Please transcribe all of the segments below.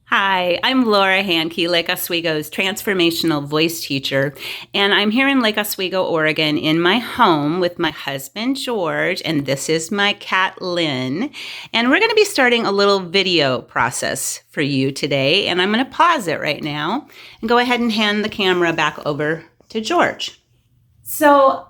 Hi, I'm Laura Handke, Lake Oswego's transformational voice teacher, and I'm here in Lake Oswego, Oregon, in my home with my husband, George, and this is my cat, Lynn, and we're going to be starting a little video process for you today, and I'm going to pause it right now and go ahead and hand the camera back over to George. So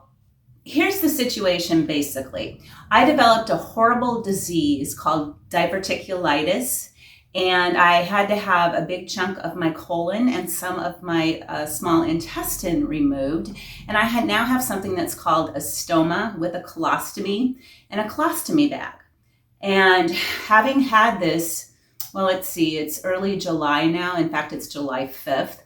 here's the situation, basically. I developed a horrible disease called diverticulitis, and I had to have a big chunk of my colon and some of my small intestine removed. And I now have something that's called a stoma with a colostomy and a colostomy bag. And having had this, well, let's see, it's early July now. In fact, it's July 5th.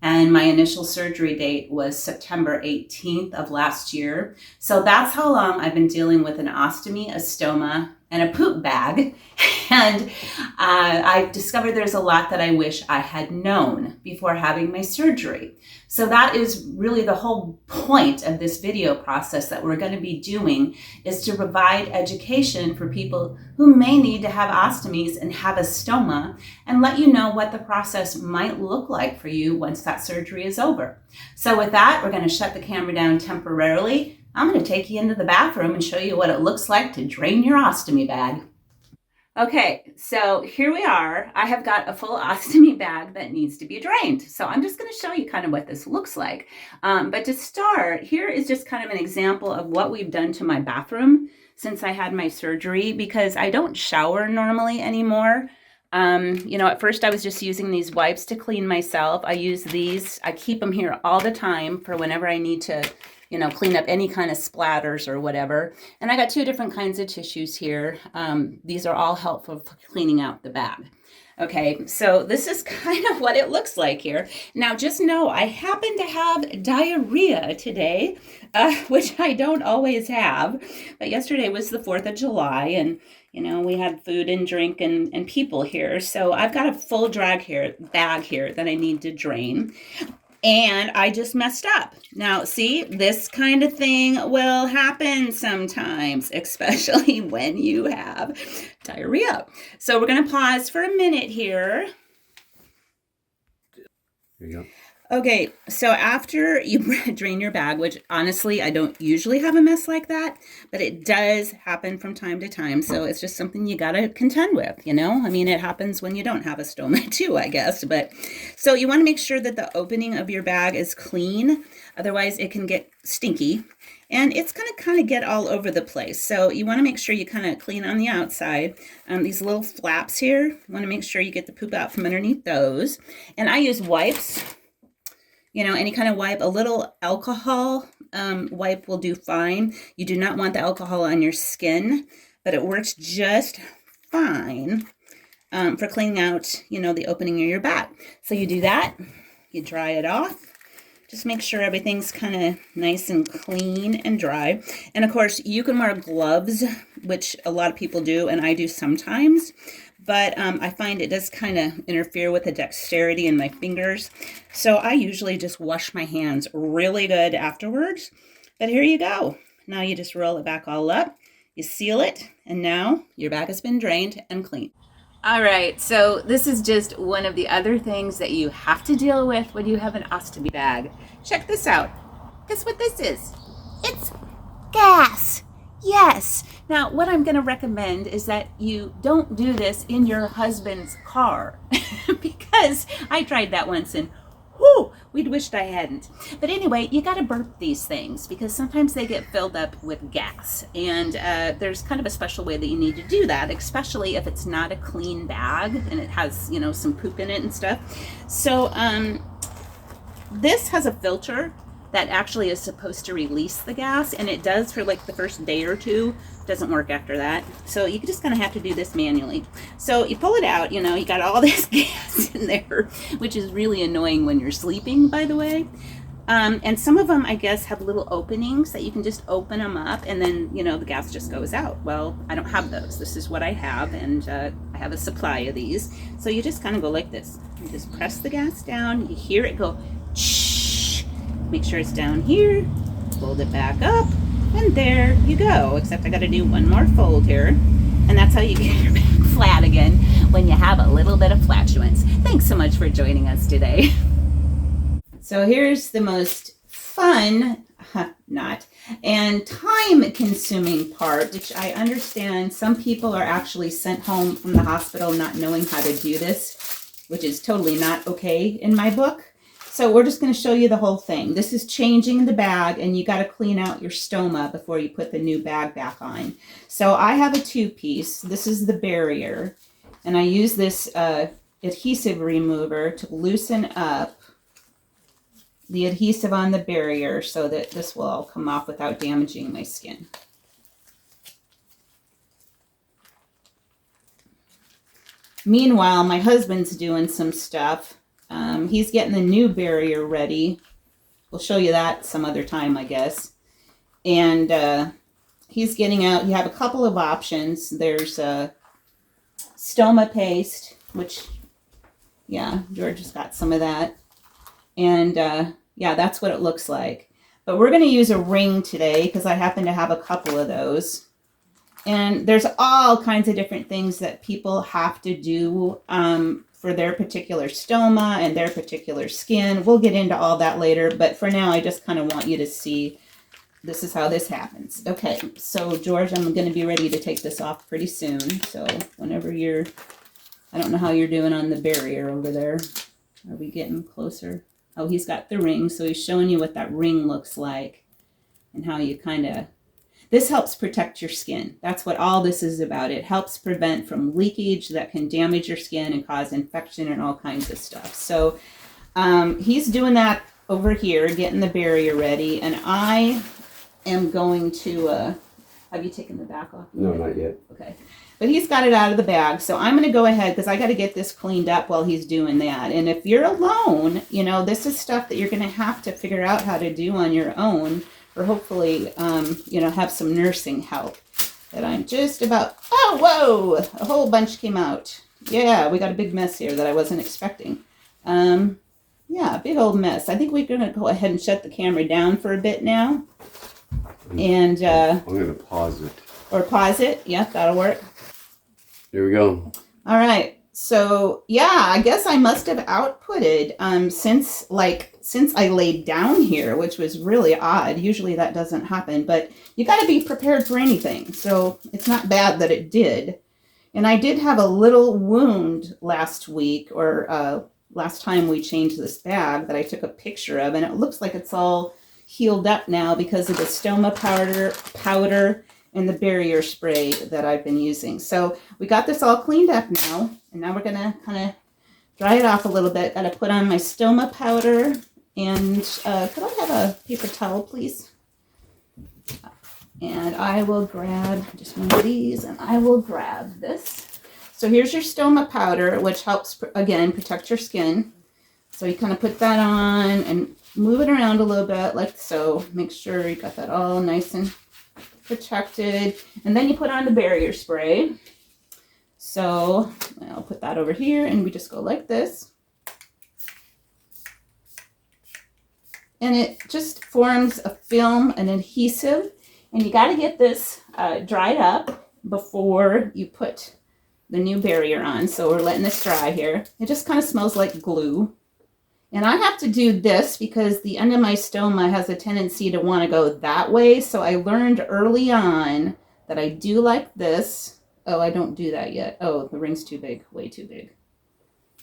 And my initial surgery date was September 18th of last year. So that's how long I've been dealing with an ostomy, a stoma, and a poop bag. And I've discovered there's a lot that I wish I had known before having my surgery. So that is really the whole point of this video process that we're going to be doing, is to provide education for people who may need to have ostomies and have a stoma, and let you know what the process might look like for you once that surgery is over. So with that, we're going to shut the camera down temporarily. I'm going to take you into the bathroom and show you what it looks like to drain your ostomy bag. Okay, so here we are. I have got a full ostomy bag that needs to be drained. So I'm just going to show you kind of what this looks like. But to start, here is just kind of an example of what we've done to my bathroom since I had my surgery, because I don't shower normally anymore. At first I was just using these wipes to clean myself. I use these. I keep them here all the time for whenever I need to clean up any kind of splatters or whatever. And I got two different kinds of tissues here. These are all helpful for cleaning out the bag. Okay, so this is kind of what it looks like here. Now, just know I happen to have diarrhea today, which I don't always have. But yesterday was the 4th of July, and we had food and drink and people here. So I've got a full bag here that I need to drain. And I just messed up. Now, see, this kind of thing will happen sometimes, especially when you have diarrhea. So we're going to pause for a minute here. There you go. Okay, so after you drain your bag, which honestly, I don't usually have a mess like that, but it does happen from time to time. So it's just something you got to contend with, I mean, it happens when you don't have a stoma too, I guess. But so you want to make sure that the opening of your bag is clean. Otherwise, it can get stinky and it's going to kind of get all over the place. So you want to make sure you kind of clean on the outside. These little flaps here, you want to make sure you get the poop out from underneath those. And I use wipes. Any kind of wipe. A little alcohol wipe will do fine. You do not want the alcohol on your skin, but it works just fine for cleaning out, the opening of your bag. So you do that, you dry it off. Just make sure everything's kind of nice and clean and dry. And of course, you can wear gloves, which a lot of people do, and I do sometimes. But I find it does kind of interfere with the dexterity in my fingers. So I usually just wash my hands really good afterwards. But here you go. Now you just roll it back all up. You seal it. And now your bag has been drained and clean. All right. So this is just one of the other things that you have to deal with when you have an ostomy bag. Check this out. Guess what this is? It's gas. Yes. Now, what I'm going to recommend is that you don't do this in your husband's car because I tried that once and we'd wished I hadn't. But anyway, you got to burp these things because sometimes they get filled up with gas. And there's kind of a special way that you need to do that, especially if it's not a clean bag and it has, some poop in it and stuff. So this has a filter that actually is supposed to release the gas, and it does for like the first day or two. Doesn't work after that. So you just kind of have to do this manually. So you pull it out, you got all this gas in there, which is really annoying when you're sleeping, by the way. And some of them, I guess, have little openings that you can just open them up and then, the gas just goes out. Well, I don't have those. This is what I have, and I have a supply of these. So you just kind of go like this. You just press the gas down. You hear it go, shh. Make sure it's down here, fold it back up, and there you go. Except I got to do one more fold here, and that's how you get your back flat again when you have a little bit of flatulence. much for joining us today. So here's the most fun, not, and time-consuming part, which I understand some people are actually sent home from the hospital not knowing how to do this, which is totally not okay in my book. So we're just going to show you the whole thing. This is changing the bag, and you got to clean out your stoma before you put the new bag back on. So I have a 2-piece. This is the barrier, and I use this adhesive remover to loosen up the adhesive on the barrier so that this will all come off without damaging my skin. Meanwhile, my husband's doing some stuff. He's getting the new barrier ready. We'll show you that some other time, I guess. And he's getting out, you have a couple of options. There's stoma paste, which, yeah, George has got some of that. And yeah, that's what it looks like. But we're going to use a ring today because I happen to have a couple of those. And there's all kinds of different things that people have to do for their particular stoma and their particular skin. We'll get into all that later, but for now, I just kind of want you to see this is how this happens. Okay, so George, I'm going to be ready to take this off pretty soon. So whenever you're, I don't know how you're doing on the barrier over there. Are we getting closer? Oh, he's got the ring, so he's showing you what that ring looks like and how you kind of, this helps protect your skin. That's what all this is about. It helps prevent from leakage that can damage your skin and cause infection and all kinds of stuff. So he's doing that over here, getting the barrier ready, and I am going to, have you taken the back off? No, not yet. Okay. But he's got it out of the bag, so I'm going to go ahead because I got to get this cleaned up while he's doing that. And if you're alone, you know, this is stuff that you're going to have to figure out how to do on your own, or hopefully, you know, have some nursing help. That I'm just about, oh, whoa, a whole bunch came out. Yeah, we got a big mess here that I wasn't expecting. Yeah, big old mess. I think we're going to go ahead and shut the camera down for a bit now. And I'm going to pause it. Or pause it. Yep, that'll work. Here we go. All right. So yeah, I guess I must have outputted since I laid down here, which was really odd. Usually that doesn't happen, but you got to be prepared for anything. So it's not bad that it did. And I did have a little wound last week, or last time we changed this bag, that I took a picture of, and it looks like it's all healed up now because of the stoma powder and the barrier spray that I've been using. So we got this all cleaned up now, and now we're gonna kind of dry it off a little bit. Gotta put on my stoma powder, and could I have a paper towel, please? And I will grab just one of these, and I will grab this. So here's your stoma powder, which helps, again, protect your skin. So you kind of put that on and move it around a little bit like so. Make sure you got that all nice and protected. And then you put on the barrier spray. So I'll put that over here, and we just go like this. And it just forms a film, an adhesive. And you got to get this dried up before you put the new barrier on. So we're letting this dry here. It just kind of smells like glue. And I have to do this because the end of my stoma has a tendency to want to go that way. So I learned early on that I do like this. Oh, I don't do that yet. Oh, the ring's too big, way too big.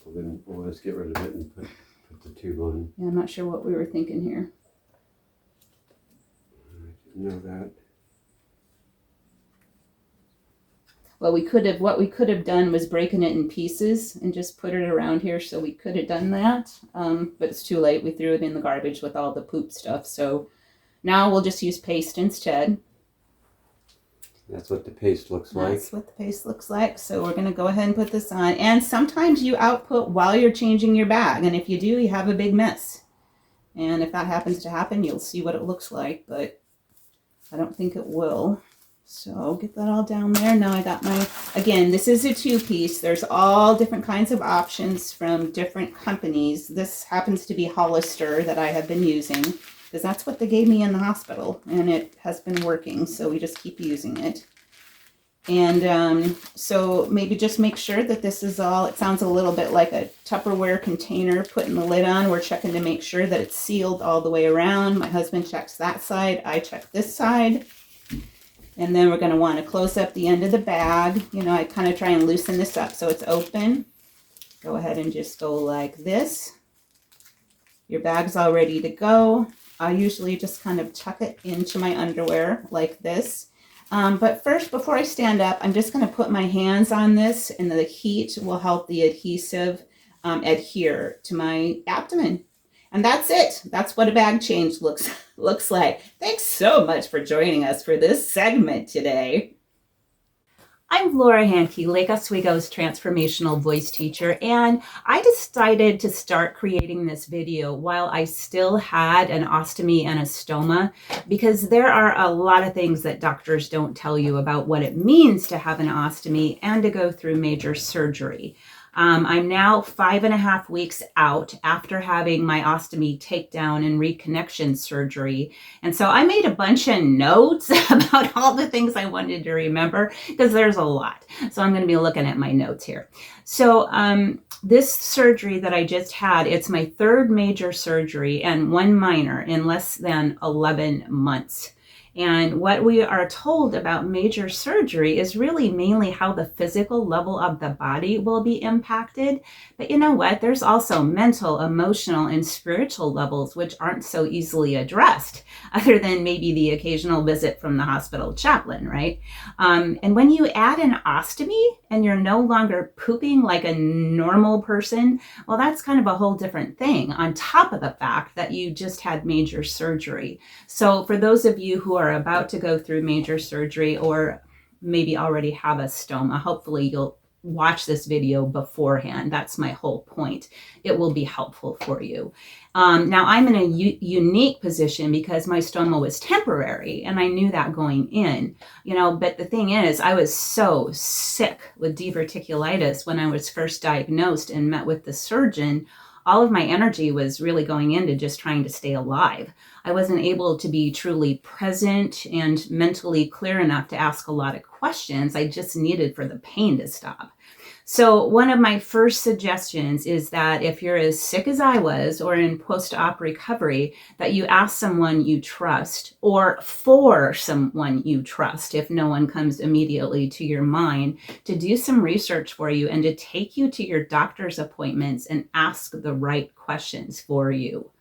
Well, then we'll just get rid of it and put the tube on. Yeah, I'm not sure what we were thinking here. I didn't know that. Well, what we could have done was breaking it in pieces and just put it around here, so we could have done that. But it's too late. We threw it in the garbage with all the poop stuff. So now we'll just use paste instead. That's what the paste looks like. That's what the paste looks like. So we're going to go ahead and put this on. And sometimes you output while you're changing your bag. And if you do, you have a big mess. And if that happens to happen, you'll see what it looks like. But I don't think it will. So get that all down there. Now I got my, again, this is a 2-piece. There's all different kinds of options from different companies. This happens to be Hollister that I have been using because that's what they gave me in the hospital, and it has been working. So we just keep using it. And so maybe just make sure that this is all, it sounds a little bit like a Tupperware container, putting the lid on. We're checking to make sure that it's sealed all the way around. My husband checks that side, I check this side. And then we're going to want to close up the end of the bag. You know, I kind of try and loosen this up so it's open. Go ahead and just go like this. Your bag's all ready to go. I usually just kind of tuck it into my underwear like this. But first, before I stand up, I'm just going to put my hands on this, and the heat will help the adhesive adhere to my abdomen. And that's it. That's what a bag change looks like. Thanks so much for joining us for this segment today. I'm Laura Handke, Lake Oswego's transformational voice teacher, and I decided to start creating this video while I still had an ostomy and a stoma, because there are a lot of things that doctors don't tell you about what it means to have an ostomy and to go through major surgery. I'm now 5.5 weeks out after having my ostomy takedown and reconnection surgery. And so I made a bunch of notes about all the things I wanted to remember, because there's a lot. So I'm going to be looking at my notes here. So this surgery that I just had, it's my third major surgery and one minor in less than 11 months. And what we are told about major surgery is really mainly how the physical level of the body will be impacted. But you know what? There's also mental, emotional, and spiritual levels which aren't so easily addressed, other than maybe the occasional visit from the hospital chaplain, right? And when you add an ostomy and you're no longer pooping like a normal person, well, that's kind of a whole different thing, on top of the fact that you just had major surgery. So for those of you who are about to go through major surgery, or maybe already have a stoma, hopefully you'll watch this video beforehand. That's my whole point. It will be helpful for you. Now I'm in a unique position because my stoma was temporary, and I knew that going in, you know, but the thing is, I was so sick with diverticulitis when I was first diagnosed and met with the surgeon. All of my energy was really going into just trying to stay alive. I wasn't able to be truly present and mentally clear enough to ask a lot of questions. I just needed for the pain to stop. So one of my first suggestions is that if you're as sick as I was, or in post-op recovery, that you ask someone you trust, or for someone you trust, if no one comes immediately to your mind, to do some research for you and to take you to your doctor's appointments and ask the right questions for you.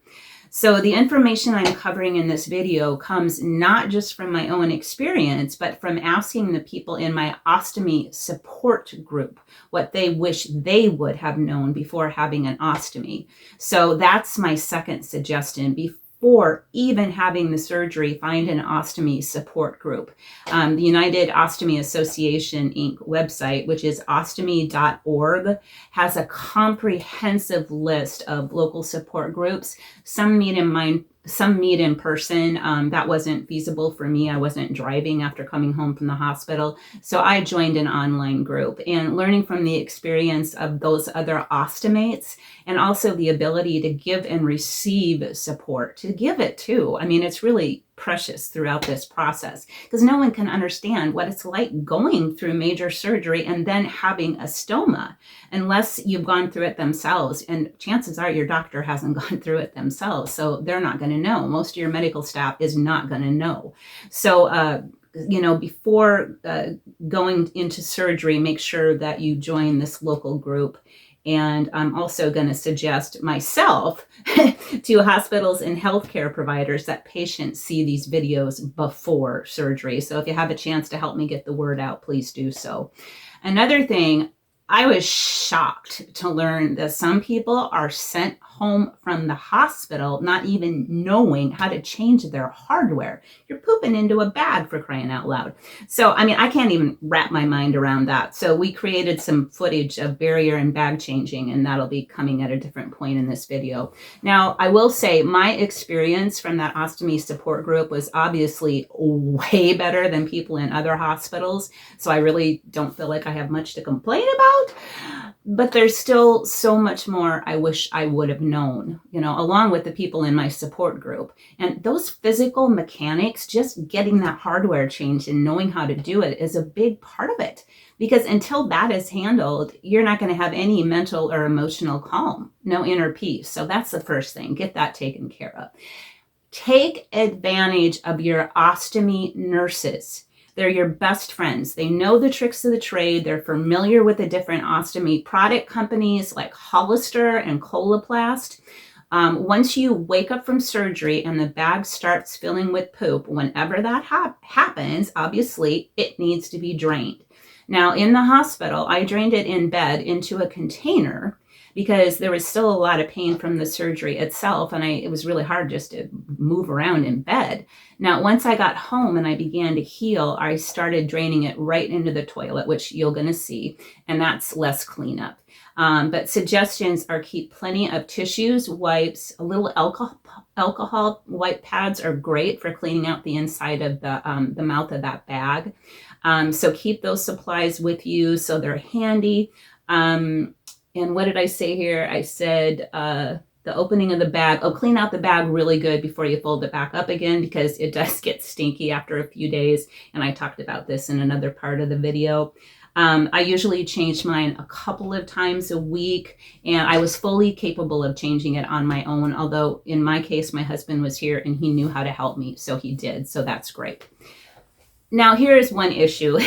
So the information I'm covering in this video comes not just from my own experience, but from asking the people in my ostomy support group what they wish they would have known before having an ostomy. So that's my second suggestion. Before even having the surgery, find an ostomy support group. The United Ostomy Association Inc. website, which is ostomy.org, has a comprehensive list of local support groups. Some meet in person. That wasn't feasible for me. I wasn't driving after coming home from the hospital. So I joined an online group, and learning from the experience of those other ostomates, and also the ability to give and receive support, to give it too. I mean, it's really precious throughout this process, because no one can understand what it's like going through major surgery and then having a stoma unless you've gone through it themselves. And chances are your doctor hasn't gone through it themselves, so they're not going to know. Most of your medical staff is not going to know. So you know, before going into surgery, make sure that you join this local group. And I'm also going to suggest myself to hospitals and healthcare providers that patients see these videos before surgery. So if you have a chance to help me get the word out, please do so. Another thing, I was shocked to learn that some people are sent home from the hospital not even knowing how to change their hardware. You're pooping into a bag, for crying out loud. So, I mean, I can't even wrap my mind around that. So we created some footage of barrier and bag changing, and that'll be coming at a different point in this video. Now, I will say my experience from that ostomy support group was obviously way better than people in other hospitals. So I really don't feel like I have much to complain about. about, but there's still so much more I wish I would have known, along with the people in my support group. And those physical mechanics, just getting that hardware changed and knowing how to do it is a big part of it. Because until that is handled, you're not going to have any mental or emotional calm, no inner peace. So that's the first thing. Get that taken care of. Take advantage of your ostomy nurses. They're your best friends. They know the tricks of the trade. They're familiar with the different ostomy product companies like Hollister and Coloplast. Once you wake up from surgery and the bag starts filling with poop, whenever that happens, obviously it needs to be drained. Now, in the hospital, I drained it in bed into a container because there was still a lot of pain from the surgery itself, and it was really hard just to move around in bed. Now, once I got home and I began to heal, I started draining it right into the toilet, which you're going to see, and that's less cleanup. But suggestions are keep plenty of tissues, wipes, a little alcohol wipe pads are great for cleaning out the inside of the mouth of that bag. So keep those supplies with you so they're handy. And what did I say here? I said the opening of the bag. Oh, clean out the bag really good before you fold it back up again, because it does get stinky after a few days. And I talked about this in another part of the video. I usually change mine a couple of times a week, and I was fully capable of changing it on my own. Although in my case, my husband was here and he knew how to help me. So he did. So that's great. Now, here is one issue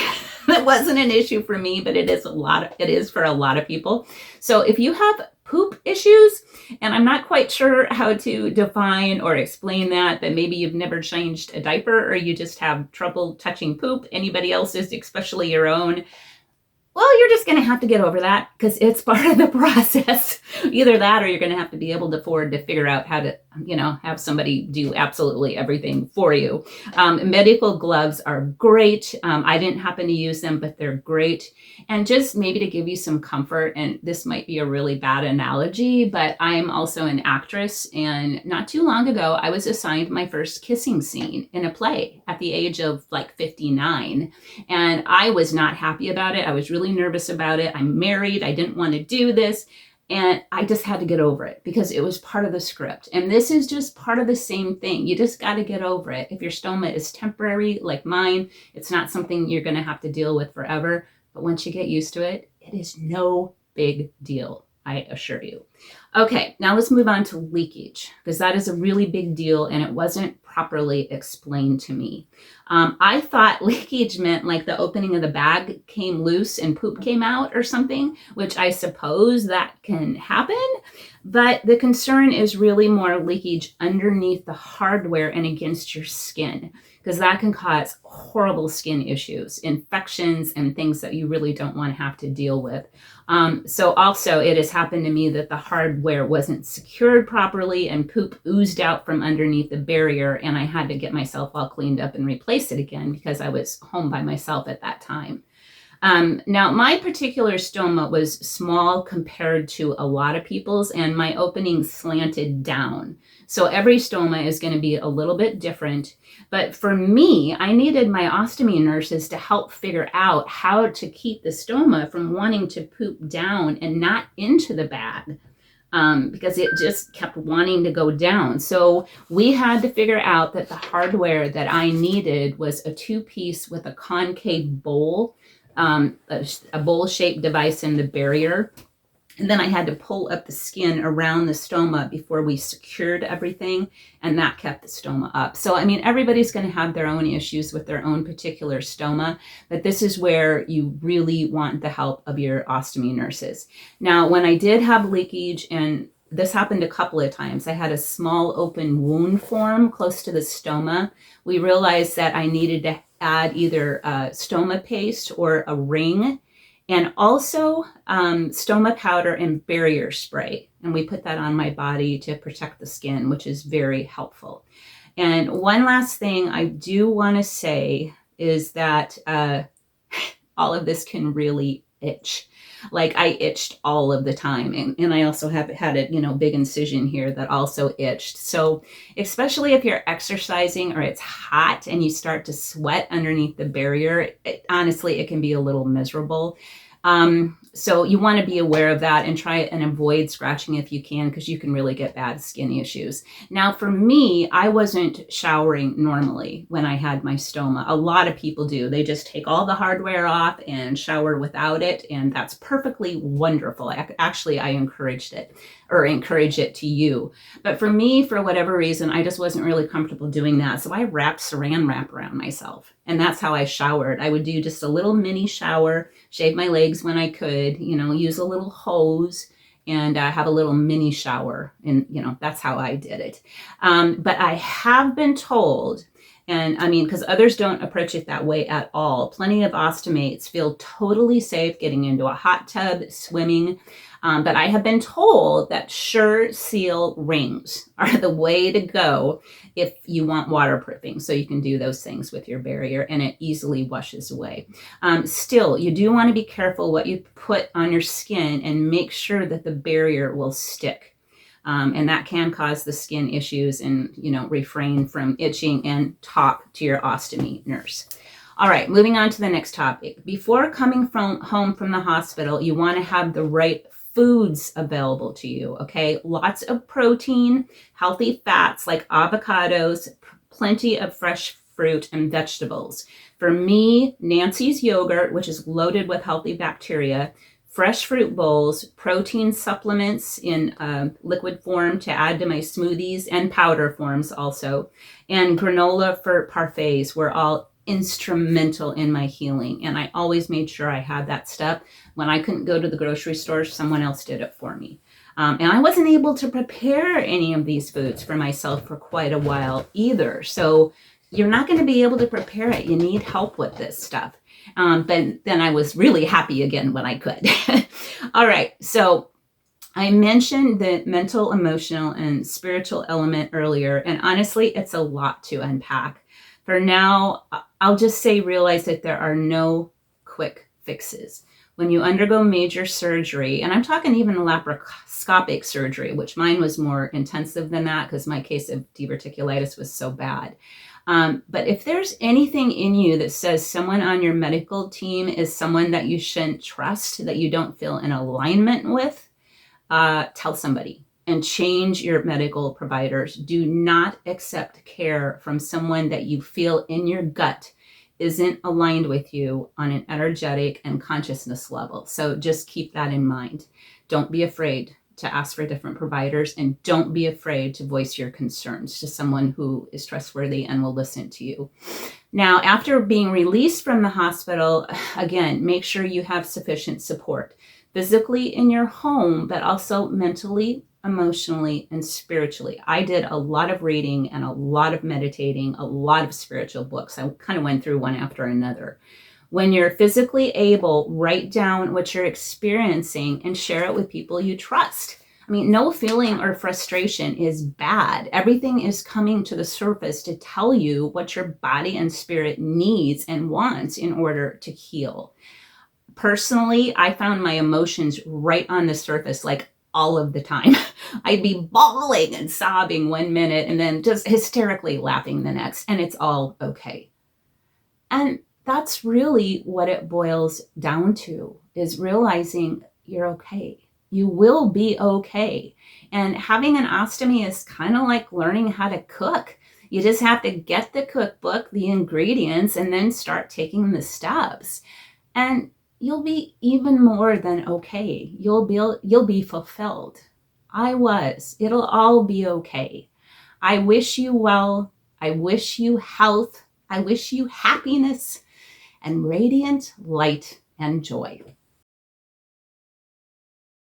that wasn't an issue for me, but it is for a lot of people. So if you have poop issues, and I'm not quite sure how to define or explain that maybe you've never changed a diaper or you just have trouble touching poop, anybody else's, especially your own, well, you're just going to have to get over that because it's part of the process. Either that or you're going to have to be able to afford to figure out how to, have somebody do absolutely everything for you. Medical gloves are great. I didn't happen to use them, but they're great. And just maybe to give you some comfort, and this might be a really bad analogy, but I'm also an actress. And not too long ago, I was assigned my first kissing scene in a play at the age of like 59. And I was not happy about it. I was really nervous about it. I'm married. I didn't want to do this. And I just had to get over it because it was part of the script. And this is just part of the same thing. You just got to get over it. If your stoma is temporary, like mine, it's not something you're going to have to deal with forever. But once you get used to it, it is no big deal, I assure you. Okay, now let's move on to leakage, because that is a really big deal and it wasn't properly explained to me. I thought leakage meant like the opening of the bag came loose and poop came out or something, which I suppose that can happen. But the concern is really more leakage underneath the hardware and against your skin, because that can cause horrible skin issues, infections, and things that you really don't want to have to deal with. So also it has happened to me that the hardware wasn't secured properly and poop oozed out from underneath the barrier, and I had to get myself all cleaned up and replace it again because I was home by myself at that time. Now, my particular stoma was small compared to a lot of people's, and my opening slanted down. So every stoma is going to be a little bit different. But for me, I needed my ostomy nurses to help figure out how to keep the stoma from wanting to poop down and not into the bag. Because it just kept wanting to go down. So we had to figure out that the hardware that I needed was a 2-piece with a concave bowl, a bowl-shaped device in the barrier. And then I had to pull up the skin around the stoma before we secured everything, and that kept the stoma up. So, I mean, everybody's going to have their own issues with their own particular stoma, but this is where you really want the help of your ostomy nurses. Now, when I did have leakage, and this happened a couple of times, I had a small open wound form close to the stoma. We realized that I needed to add either stoma paste or a ring, and also stoma powder and barrier spray. And we put that on my body to protect the skin, which is very helpful. And one last thing I do want to say is that all of this can really itch. Like I itched all of the time. And I also had a big incision here that also itched. So especially if you're exercising or it's hot and you start to sweat underneath the barrier, honestly, it can be a little miserable. So you want to be aware of that and try and avoid scratching if you can, because you can really get bad skin issues. Now, for me, I wasn't showering normally when I had my stoma. A lot of people do. They just take all the hardware off and shower without it, and that's perfectly wonderful. Actually, I encourage it to you. But for me, for whatever reason, I just wasn't really comfortable doing that. So I wrapped saran wrap around myself, and that's how I showered. I would do just a little mini shower, shave my legs when I could, use a little hose and have a little mini shower. And, that's how I did it. But I have been told, and I mean, because others don't approach it that way at all. Plenty of ostomates feel totally safe getting into a hot tub, swimming. But I have been told that Sure Seal rings are the way to go if you want waterproofing. So you can do those things with your barrier and it easily washes away. Still, you do want to be careful what you put on your skin and make sure that the barrier will stick. And that can cause the skin issues, and, refrain from itching, and talk to your ostomy nurse. All right, moving on to the next topic. Before coming home from the hospital, you want to have the right foods available to you, okay? Lots of protein, healthy fats like avocados, plenty of fresh fruit and vegetables. For me, Nancy's yogurt, which is loaded with healthy bacteria, fresh fruit bowls, protein supplements in liquid form to add to my smoothies, and powder forms also, and granola for parfaits were all instrumental in my healing. And I always made sure I had that stuff. When I couldn't go to the grocery store, someone else did it for me. And I wasn't able to prepare any of these foods for myself for quite a while either. So you're not going to be able to prepare it. You need help with this stuff. But then I was really happy again when I could. All right. So I mentioned the mental, emotional, and spiritual element earlier. And honestly, it's a lot to unpack. For now, I'll just say realize that there are no quick fixes. When you undergo major surgery, and I'm talking even laparoscopic surgery, which mine was more intensive than that because my case of diverticulitis was so bad. But if there's anything in you that says someone on your medical team is someone that you shouldn't trust, that you don't feel in alignment with, tell somebody. And change your medical providers. Do not accept care from someone that you feel in your gut isn't aligned with you on an energetic and consciousness level. So just keep that in mind. Don't be afraid to ask for different providers, and don't be afraid to voice your concerns to someone who is trustworthy and will listen to you. Now, after being released from the hospital, again, make sure you have sufficient support physically in your home, but also mentally, emotionally, and spiritually. I did a lot of reading and a lot of meditating, a lot of spiritual books. I kind of went through one after another. When you're physically able, write down what you're experiencing and share it with people you trust. I mean, no feeling or frustration is bad. Everything is coming to the surface to tell you what your body and spirit needs and wants in order to heal. Personally, I found my emotions right on the surface, like all of the time. I'd be bawling and sobbing one minute and then just hysterically laughing the next, and it's all okay. And that's really what it boils down to, is realizing you're okay. You will be okay. And having an ostomy is kind of like learning how to cook. You just have to get the cookbook, the ingredients, and then start taking the steps. And you'll be even more than okay. You'll be fulfilled. I was. It'll all be okay. I wish you well. I wish you health. I wish you happiness and radiant light and joy.